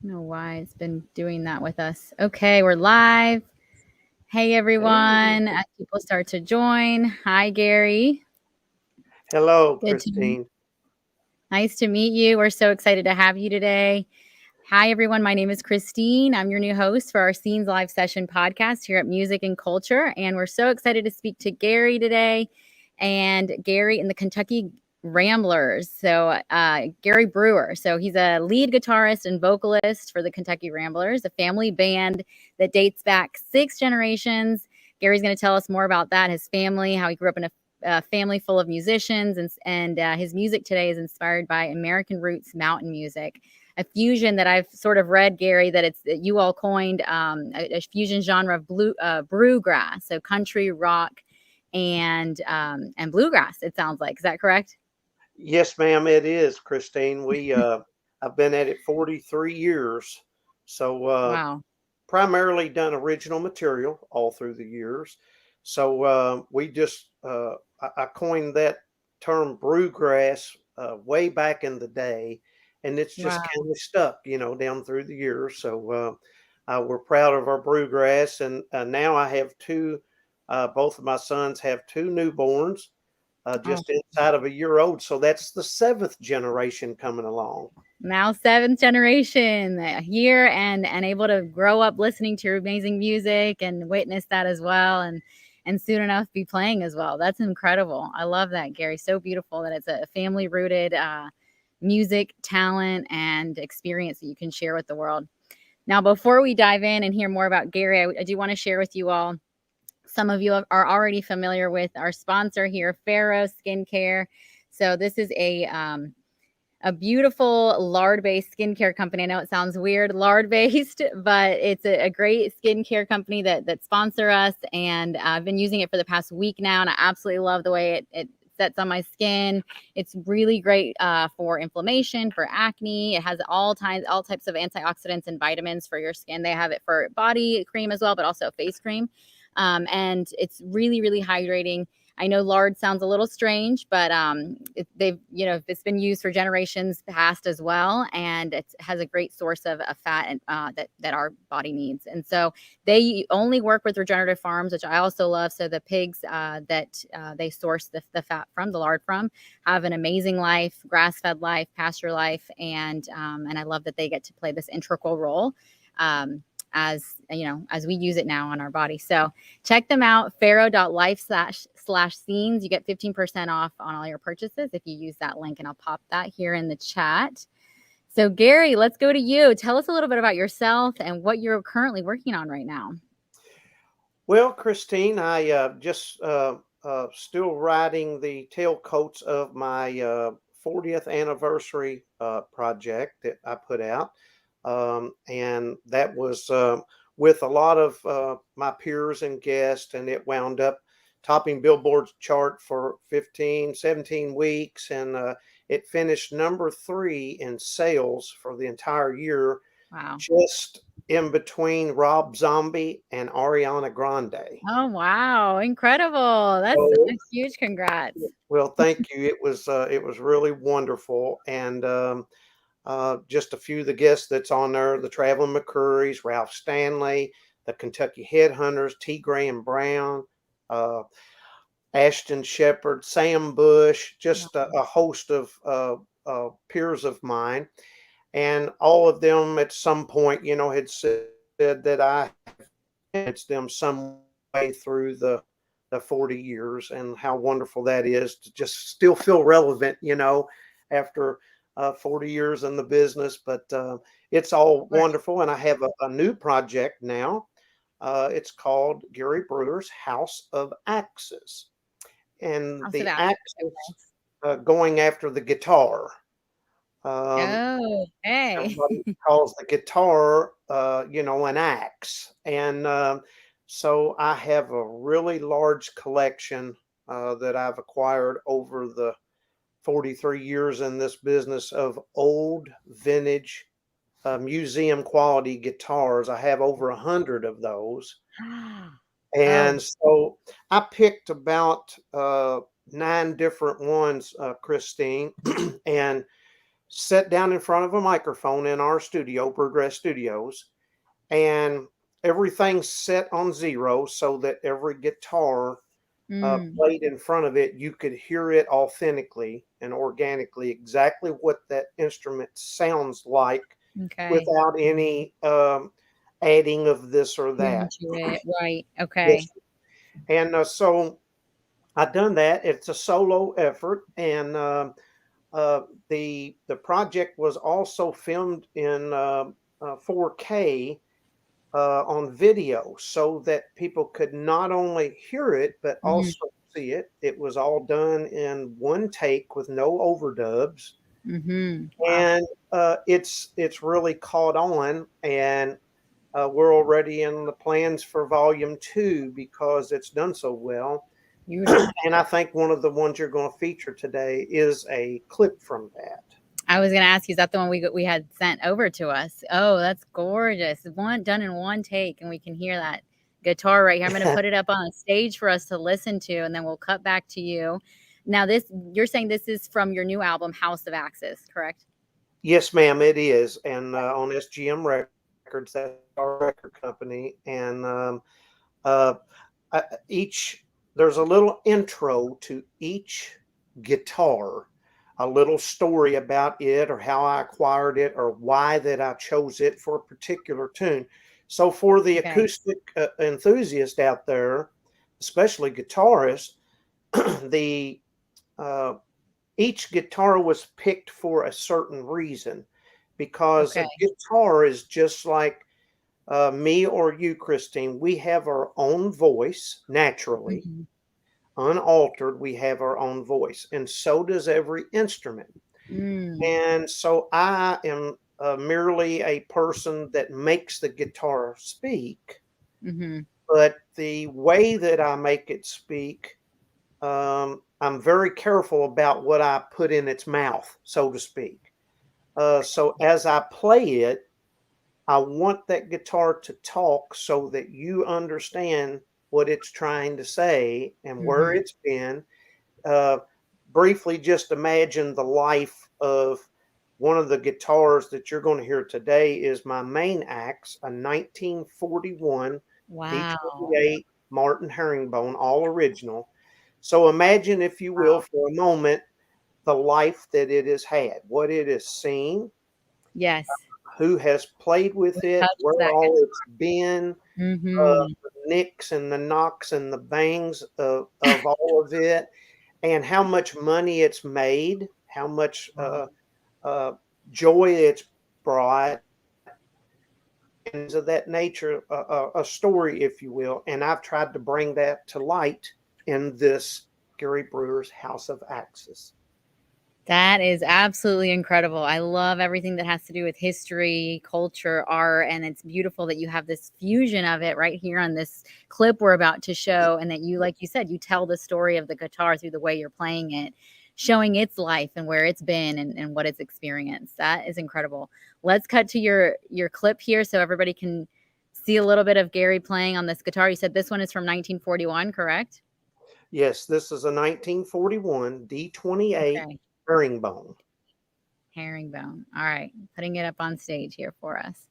don't know why it's been doing that with us. Okay, we're live. Hey Hey. everyone, as people start to join. Hi Gary. Hello, Good to Christine. Nice to meet you. We're so excited to have you today. Hi everyone, my name is Christine. I'm your new host for our Scenes Live Session podcast here at Music and Culture, and we're so excited to speak to Gary today, and Gary in the Kentucky Ramblers. So Gary Brewer. So he's a lead guitarist and vocalist for the Kentucky Ramblers, a family band that dates back 6 generations. Gary's going to tell us more about that, his family, how he grew up in a family full of musicians, and his music today is inspired by American roots mountain music, a fusion that I've sort of read, Gary, that it's that you all coined a fusion genre of brewgrass, so country rock and bluegrass. It sounds like, is that correct? Yes, ma'am, it is, Christine. I've been at it 43 years. So Wow. primarily done original material all through the years. So I coined that term brewgrass way back in the day, and it's just Wow. kind of stuck, down through the years. So we're proud of our brewgrass, and now I have two. Both of my sons have two newborns, Oh, just inside of a year old. So that's the seventh generation coming along. now seventh generation here and able to grow up listening to your amazing music and witness that as well, and soon enough be playing as well. That's incredible. I love that, Gary. So beautiful that it's a family rooted music talent and experience that you can share with the world. Now, before we dive in and hear more about Gary, I do want to share with you all. Some of you are already familiar with our sponsor here, Pharaoh Skincare. So this is a beautiful lard-based skincare company. I know it sounds weird, lard-based, but it's a great skincare company that sponsor us, and I've been using it for the past week now, and I absolutely love the way it sets on my skin. It's really great for inflammation, for acne. It has all types of antioxidants and vitamins for your skin. They have it for body cream as well, but also face cream, and it's really, really hydrating. I know lard sounds a little strange, but it's been used for generations past as well, and it has a great source of fat and that our body needs. And so they only work with regenerative farms, which I also love. So the pigs that they source the fat from, the lard from, have an amazing life, grass fed life, pasture life, and I love that they get to play this integral role. As you know, as we use it now on our body. So check them out, pharaoh.life/scenes. You get 15% off on all your purchases if you use that link, and I'll pop that here in the chat. So Gary, let's go to you. Tell us a little bit about yourself and what you're currently working on right now. Well, Christine, I just still riding the tailcoats of my 40th anniversary project that I put out. And that was with a lot of my peers and guests, and it wound up topping Billboard's chart for 15, 17 weeks, and it finished number 3 in sales for the entire year, Wow. just in between Rob Zombie and Ariana Grande. Oh, wow. Incredible. That's So, a huge congrats. well, thank you. It was really wonderful, and just a few of the guests that's on there: the Traveling McCurries, Ralph Stanley, the Kentucky Headhunters, T. Graham Brown, uh, Ashton Shepherd, Sam Bush, just a host of peers of mine, and all of them at some point, had said that I influenced them some way through the 40 years, and how wonderful that is to just still feel relevant, after 40 years in the business. But it's all wonderful. And I have a new project now. It's called Gary Brewer's House of Axes. And House of the Ashes. axes going after the guitar. Um, Oh, okay. Everybody calls the guitar, an axe. And so I have a really large collection that I've acquired over the 43 years in this business of old vintage museum quality guitars. I have over 100 of those. Oh, And so I picked about 9 different ones, Christine, and sat down in front of a microphone in our studio, Brewgrass Studios, and everything's set on zero so that every guitar Mm, played in front of it, you could hear it authentically and organically, exactly what that instrument sounds like okay. without any adding of this or that. Into it. Right. Yes. Okay. And so I've done that. It's a solo effort, and the project was also filmed in 4K on video so that people could not only hear it but Mhm, also see it. It was all done in one take with no overdubs, mhm. Wow. and it's really caught on, and we're already in the plans for volume 2 because it's done so well. Beautiful. And I think one of the ones you're going to feature today is a clip from that. I was gonna ask you, is that the one we had sent over to us? Oh, that's gorgeous. One done in one take, and we can hear that guitar right here. I'm gonna put it up on the stage for us to listen to, and then we'll cut back to you. Now, this you're saying this is from your new album, House of Axis, correct? Yes, ma'am, it is. And on SGM Records, that's our record company. And uh, each there's a little intro to each guitar, a little story about it, or how I acquired it, or why that I chose it for a particular tune. So for the Okay. acoustic enthusiast out there, especially guitarists, the uh, each guitar was picked for a certain reason, because a Okay. guitar is just like me or you, Christine. We have our own voice naturally, Mhm. unaltered. We have our own voice, and so does every instrument. Mm. And so I am merely a person that makes the guitar speak, Mhm. but the way that I make it speak, I'm very careful about what I put in its mouth, so to speak. So as I play it, I want that guitar to talk so that you understand what it's trying to say and where Mhm. it's been. Uh, Briefly, just imagine the life of one of the guitars that you're going to hear today is my main axe, a 1941 Wow. D28 Martin Herringbone, all original. So imagine, if you will, Wow. for a moment, the life that it has had, what it has seen, Yes. who has played Who with it, touched where that all guitar? it's been, Mhm. the nicks and the knocks and the bangs of all of it, and how much money it's made, how much Wow. uh, joy it's brought, things of that nature, a story, if you will. And I've tried to bring that to light in this Gary Brewer's House of Axis. That is absolutely incredible. I love everything that has to do with history, culture, art, and it's beautiful that you have this fusion of it right here on this clip we're about to show. And that you, like you said, you tell the story of the guitar through the way you're playing it, showing its life and where it's been and what it's experienced. That is incredible. Let's cut to your clip here so everybody can see a little bit of Gary playing on this guitar. You said this one is from 1941, correct? Yes, this is a 1941 D28 Okay. herringbone. Herringbone. All right. Putting it up on stage here for us.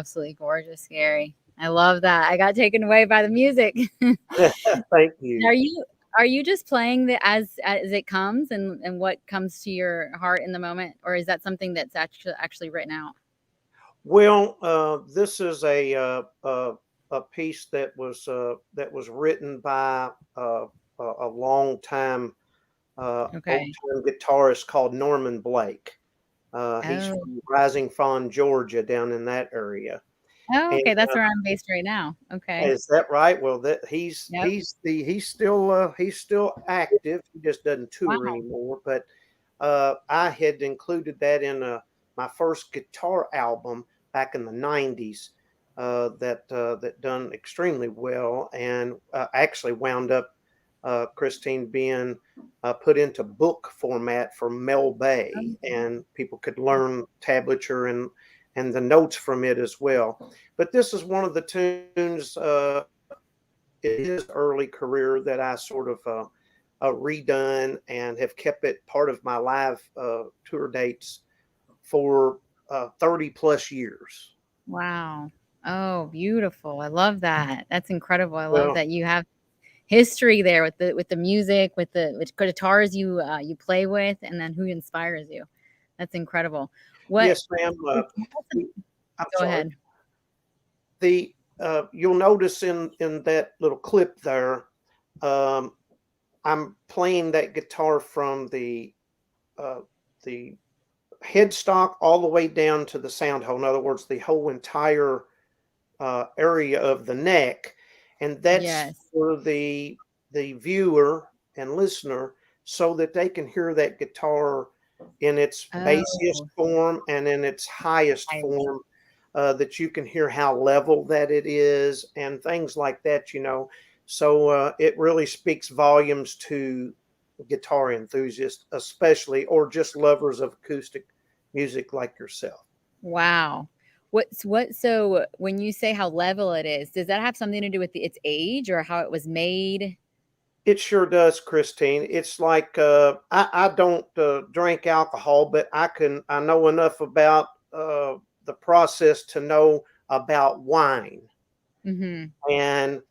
absolutely gorgeous, Gary. I love that. I got taken away by the music. Thank you. Are you just playing the as it comes and what comes to your heart in the moment, or is that something that's actually written out? Well, this is a piece that was written by a long time old Okay. time guitarist called Norman Blake. He's Oh. from Rising Fawn, Georgia, down in that area. Oh, And okay. That's where I'm based right now. Okay. is that right? Well, that Yep. he's still active. He just doesn't tour Wow. anymore. But I had included that in my first guitar album back in the '90s. That done extremely well, and actually wound up Christine being put into book format for Mel Bay, and people could learn tablature and the notes from it as well. But this is one of the tunes in his early career that I sort of redone and have kept it part of my live tour dates for 30 plus years. Wow. Oh, beautiful. I love that. That's incredible. I love Well, that you have history there with the music, with guitars you play with, and then who inspires you. That's incredible. What yes, ma'am. I'm Go sorry. ahead. The You'll notice in that little clip there, um, I'm playing that guitar from the headstock all the way down to the sound hole. In other words, the whole entire area of the neck, and that's Yes. for the viewer and listener, so that they can hear that guitar in its bassiest Oh, form and in its highest I form, that you can hear how level that it is and things like that, you know. So it really speaks volumes to guitar enthusiasts, especially, or just lovers of acoustic music like yourself. Wow. So when you say how level it is, does that have something to do with its age or how it was made? It sure does, Christine. It's like I don't drink alcohol, but I know enough about the process to know about wine. Mhm. And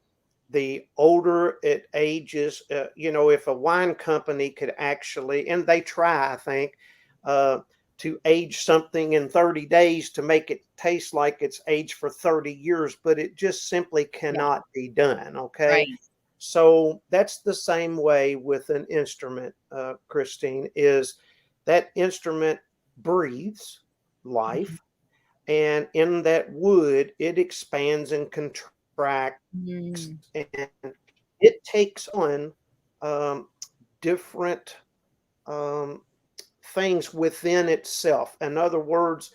the older it ages, you know, if a wine company could actually, and they try, I think, uh, to age something in 30 days to make it taste like it's aged for 30 years, but it just simply Yeah, cannot be done. Okay. right. So that's the same way with an instrument, Christine, is that instrument breathes Mhm. life, and in that wood, it expands and contracts, Mm. and it takes on um, different um, things within itself. In other words,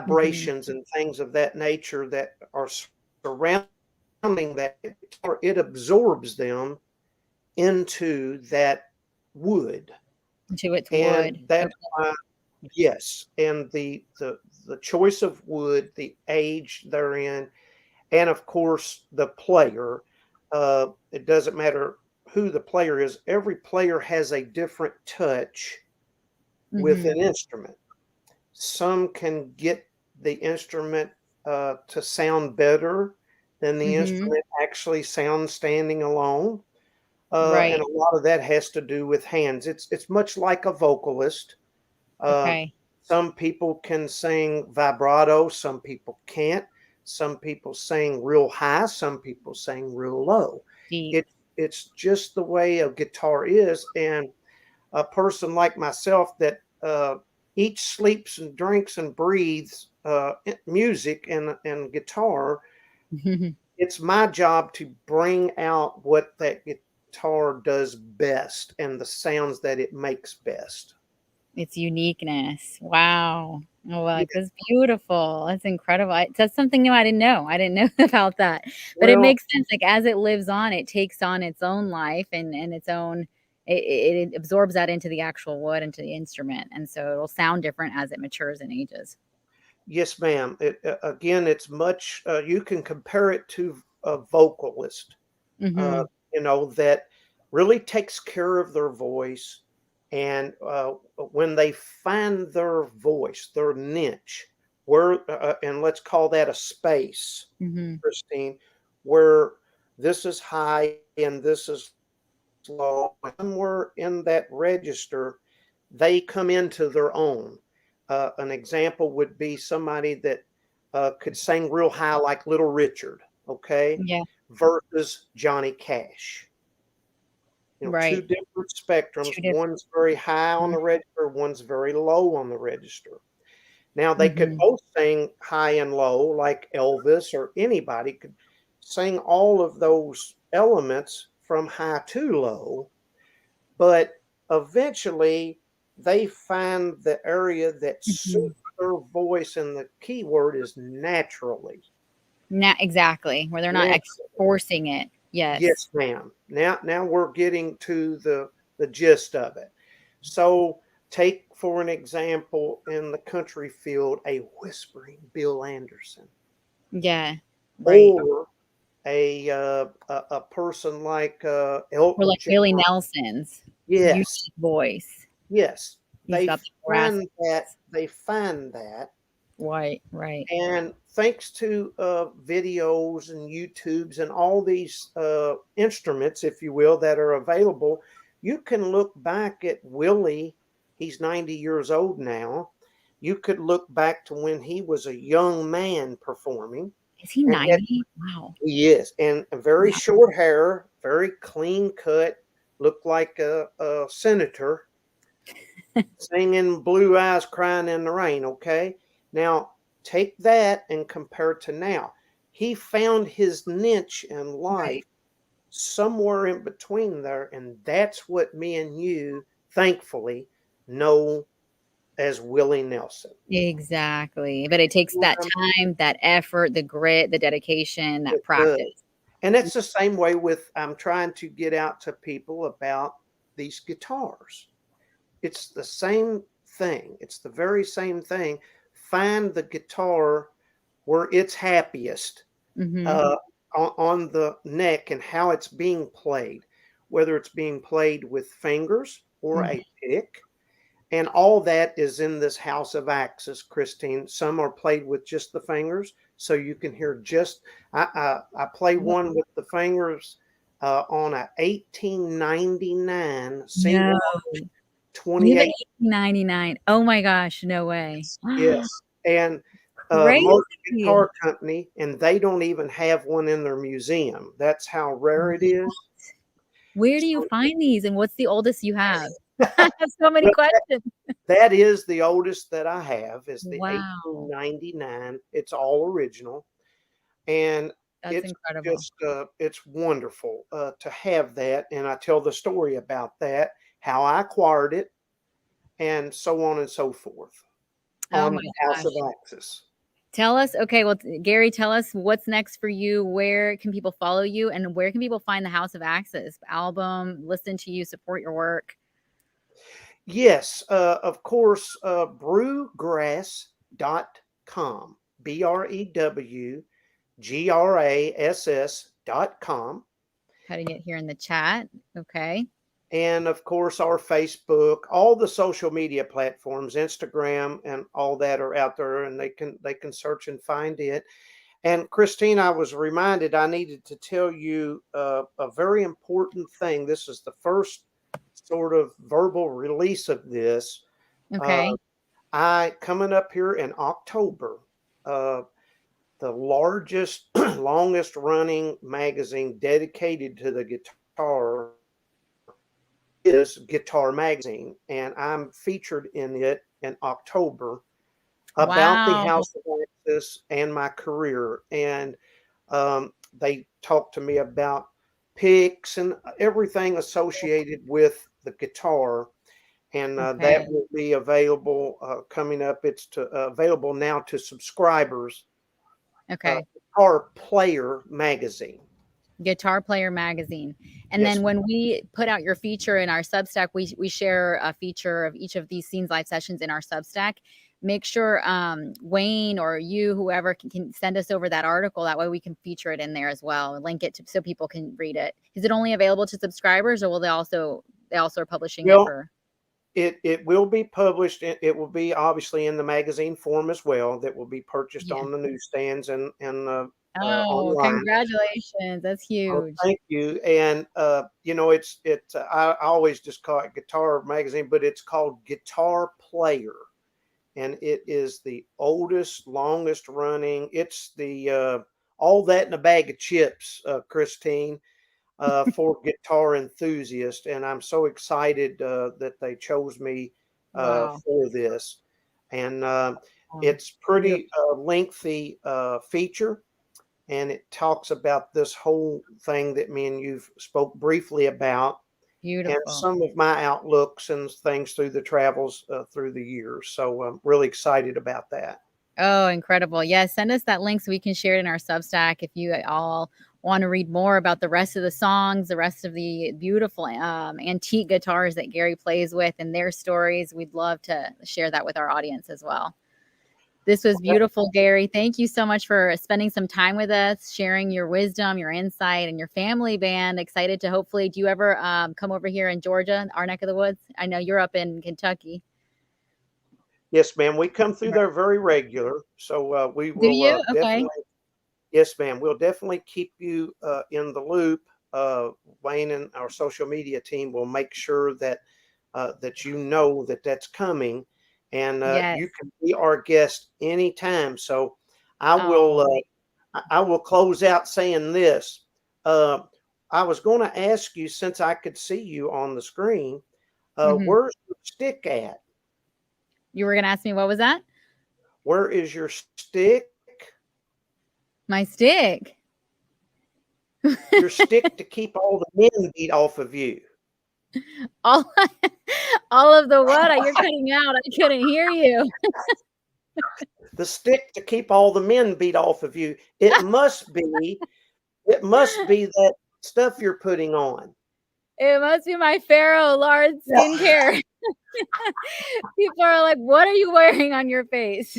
Mhm. vibrations and things of that nature that are surrounding that guitar, it absorbs them into that wood. To its And wood. that's Okay. why, yes, and the choice of wood, the age therein, and of course the player. It doesn't matter who the player is. Every player has a different touch with an Mhm. instrument. Some can get the instrument to sound better than the Mhm. instrument actually sounds standing alone. And Right. a lot of that has to do with hands. It's much like a vocalist. Uh, Okay. some people can sing vibrato, some people can't. Some people sing real high, some people sing real low. Deep. It it's just the way a guitar is, and a person like myself that eats, sleeps, and drinks and breathes music and guitar, it's my job to bring out what that guitar does best and the sounds that it makes best. Its uniqueness. Wow. Oh, Yeah, like, that's beautiful. That's incredible. That's something new I didn't know. I didn't know about that. But it well, makes sense, like, as it lives on, it takes on its own life and its own it absorbs that into the actual wood, into the instrument, and so it'll sound different as it matures and ages. yes, ma'am. Again, it's much. You can compare it to a vocalist, uh, Mhm. you know, that really takes care of their voice, and when they find their voice, their niche, where, and let's call that a space, Mm-hmm. Christine, where this is high and this is low. Somewhere in that register, they come into their own. An example would be somebody that could sing real high, like Little Richard, okay, Yeah. versus Johnny Cash. You know, two Right. different spectrums. Two different. One's very high on the register, one's very low on the register. Now, they could Mm-hmm. both sing high and low, like Elvis, or anybody could sing all of those elements from high to low, but eventually they find the area that Mm-hmm. suits their voice, and the key word is naturally. Exactly. Where they're not Naturally. forcing it. Yes. Yes, ma'am. Now we're getting to the gist of it. So take for an example in the country field a whispering Bill Anderson, Yeah. Right. or a person like Or Elton like Willie John. Nelson's Yes, unique voice. yes. He's They got the find raspy. that. They find that, Right. Right. and thanks to videos and YouTubes and all these instruments, if you will, that are available, you can look back at Willie. He's 90 years old now. You could look back to when he was a young man performing, Is he and yet 90? Wow. he is, and very Wow. short hair, very clean cut, looked like a senator singing Blue Eyes Crying in the Rain. Okay. Now take that and compare to now. He found his niche in life Right. somewhere in between there. And that's what me and you, thankfully, know as Willie Nelson. Exactly. But it takes that time, that effort, the grit, the dedication, that It does. practice. And it's the same way with, I'm trying to get out to people about these guitars. It's the same thing. It's the very same thing. Find the guitar where it's happiest, Mm-hmm. uh, on the neck, and how it's being played, whether it's being played with fingers or Mm-hmm. a pick. And all that is in this house of axes, Christine. Some are played with just the fingers, so you can hear just. I play one with the fingers on a 1899 No. single You have an 28. 1899. Oh my gosh, no way. Yes, and most Crazy. guitar company, and they don't even have one in their museum. That's how rare it is. Where do you So, find these and what's the oldest you have? I have so many well, questions. that is the oldest that I have, is the Wow. 1899. It's all original, and That's it's incredible. just it's wonderful to have that. And I tell the story about that, how I acquired it, and so on and so forth Oh on my the House of gosh. Axis. Tell us, okay, well, Gary, tell us what's next for you. Where can people follow you and where can people find the House of Axis album, listen to you, support your work? Yes, of course, brewgrass.com, BREWGRASS.com. Putting it here in the chat. Okay. And of course, our Facebook, all the social media platforms, Instagram, and all that are out there, and they can search and find it. And Christine, I was reminded I needed to tell you a very important thing. This is the first sort of verbal release of this. Uh, Okay. I coming up here in October, uh, the largest, longest running magazine dedicated to the guitar is Guitar Magazine, and I'm featured in it in October about the Wow. House of Axis and my career. And they talked to me about picks and everything associated with the guitar. And that Okay. will be available coming up. It's available now to subscribers. Okay. Guitar Player Magazine. Guitar Player Magazine. And Yes, then when we put out your feature in our Substack, we share a feature of each of these Scenes Live sessions in our Substack. Make sure Wayne or you, whoever, can send us over that article. That way we can feature it in there as well and link it to, so people can read it. Is it only available to subscribers, or will they also are publishing it well, for? It will be published. It will be obviously in the magazine form as well. That will be purchased Yeah. on the newsstands and Oh, online. congratulations. That's Oh, huge. thank you. And I always just call it Guitar Magazine, but it's called Guitar Player, and it is the oldest, longest running. It's the all that in a bag of chips, Christine, for guitar enthusiasts, and I'm so excited that they chose me Wow. for this. And Wow. it's Beautiful. pretty lengthy feature, and it talks about this whole thing that me and you've spoke briefly about, and Beautiful. some of my outlooks and things through the travels through the years. So I'm really excited about that. Oh, incredible. Yes, send us that link so we can share it in our Substack if you all want to read more about the rest of the songs, the rest of the beautiful antique guitars that Gary plays with and their stories. We'd love to share that with our audience as well. This was beautiful, Gary. Thank you so much for spending some time with us, sharing your wisdom, your insight, and your family band. Excited to hopefully, do you ever come over here in Georgia, our neck of the woods? I know you're up in Kentucky. Yes, ma'am. We come through there very regular, so we Do will you? Okay. definitely. Yes, ma'am. We'll definitely keep you in the loop. Wayne and our social media team will make sure that that you know that that's coming, and Yes. you can be our guest anytime. So I will Oh, I will close out saying this. Uh, I was going to ask you, since I could see you on the screen, mhm. where's your stick at? You were gonna ask me what was that? Where is your stick? My stick. Your stick to keep all the men beat off of you. all all of the what? You're cutting out. I couldn't hear you. The stick to keep all the men beat off of you. It must be that stuff you're putting on. It must be my Pharaoh Lard skincare. People are like, "What are you wearing on your face?"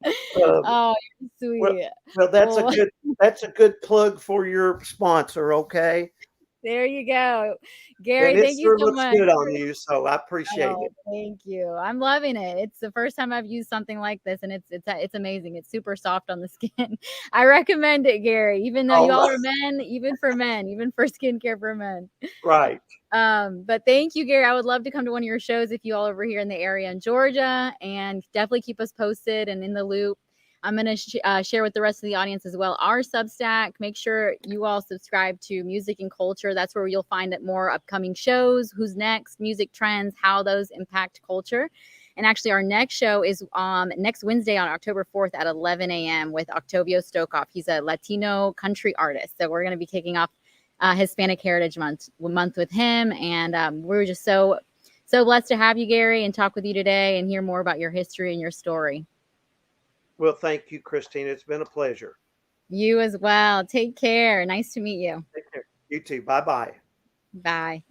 Um, Oh, you're well, sweet. well, Well, that's a good plug for your sponsor. Okay, there you go. and Gary, it thank you sure so looks much. good on you, so I appreciate Oh, it. thank you. I'm loving it. It's the first time I've used something like this, and it's amazing. It's super soft on the skin. I recommend it, Gary. Even though you All all right, are men, even for skincare for men. right. But thank you, Gary. I would love to come to one of your shows if you all over here in the area in Georgia, and definitely keep us posted and in the loop. I'm going to share with the rest of the audience as well our Substack. Make sure you all subscribe to Music and Culture. That's where you'll find more upcoming shows, who's next, music trends, how those impact culture. And actually, our next show is next Wednesday on October 4th at 11 a.m. with Octavio Stokoff. He's a Latino country artist. So we're going to be kicking off Hispanic Heritage Month with him. And we're just so blessed to have you, Gary, and talk with you today and hear more about your history and your story. Well, thank you, Christina. It's been a pleasure. You as well. Take care. Nice to meet you. Take care. You too. Bye bye. Bye.